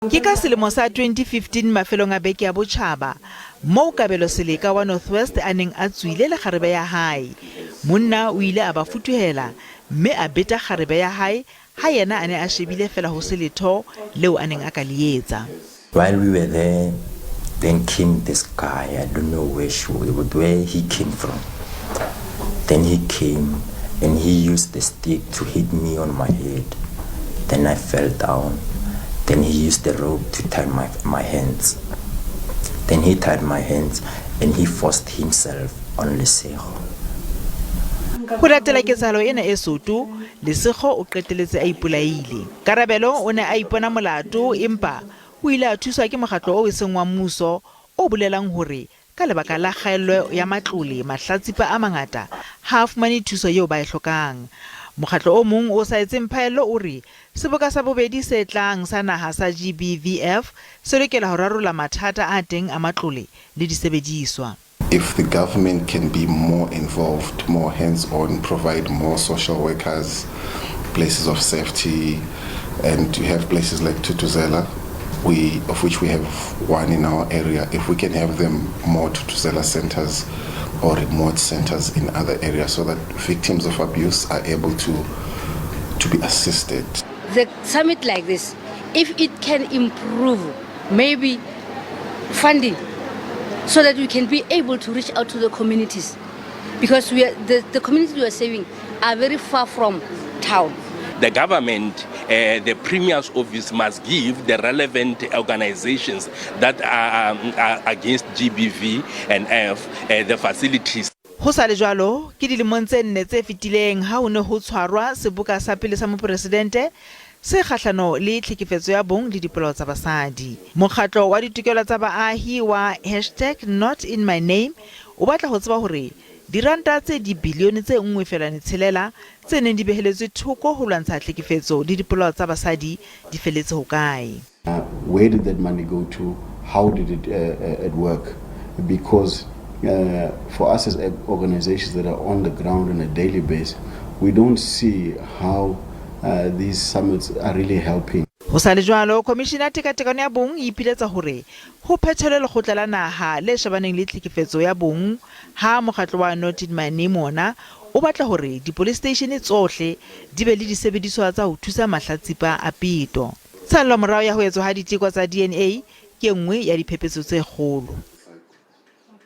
Ke ka selemo sa 2015 mafelong a beke ya botjhaba moo kabelo seleka wa Northwest a neng a tswile le kgarebe ya hae. Monna o ile a ba futuhela mme a beta kgarebe ya hae ha yena a ne a shebile fela ho se letho leo a neng a ka lietsa. While we were there, then came this guy. I don't know where he came from. Then he came and he used the stick to hit me on my head. Then I fell down. Then he used the rope to tie my hands. Then he tied my hands and he forced himself on letsoho. Ho latela ketsahalo ena e soto, letsoho o qeteletse a ipolaile. Kabelo o ne a ipona molato empa o ile a thuswa ke Mekgatlo o eseng wa mmuso o bolelang hore ka lebaka la kgaello ya matlole mahlatsipa a mangata ha fumane thuso eo ba e hlokang. Mekgatlo o mong o sa etseng phaello o re seboka sa bobedi se tlang sa naha sa GBVF se lokela ho rarolla mathata a teng a matlole le disebediswa. If the government can be more involved, more hands-on, provide more social workers, places of safety, and to have places like Tutuzela, of which we have one in our area, if we can have them more Tutuzela centers or remote centers in other areas so that victims of abuse are able to be assisted. The summit like this, if it can improve maybe funding so that we can be able to reach out to the communities, because the communities we are saving are very far from town. The government, the Premier's office must give the relevant organizations that are against GBV and F the facilities. Ho sa le jwalo ke dilemong tse nne tse fetileng ha o ne ho tshwarwa seboka sa pele sa mopresidente se kgahlano le tlhekefetso ya bong le dipolao tsa basadi. Mekgatlo wa ditokelo tsa baahi wa #NotInMyName o batla ho tseba hore diranta tse dibilione tse 1.6 tse neng di beheletswe thoko ho lwantsha tlhekefetso le dipolao tsa basadi di feletse ho kae. Where did that money go to? How did it work? Because for us as organizations that are on the ground on a daily basis, we don't see how these summits are really helping. Ho sa le jwalo Commissioner Tekatekano ya bong e ipiletsa hore ho phethelwe lekgotla la naha le shebaneng le tlhekefetso ya bong ha mokgatlo wa NotInMyName ona o batla hore di police station tsohle di be le disebediswa tsa ho thusa mahlatsipa a peto. Tsallo morao ya ho etswa ha diteko tsa DNA ke nngwe ya diphephetso tse kgolo.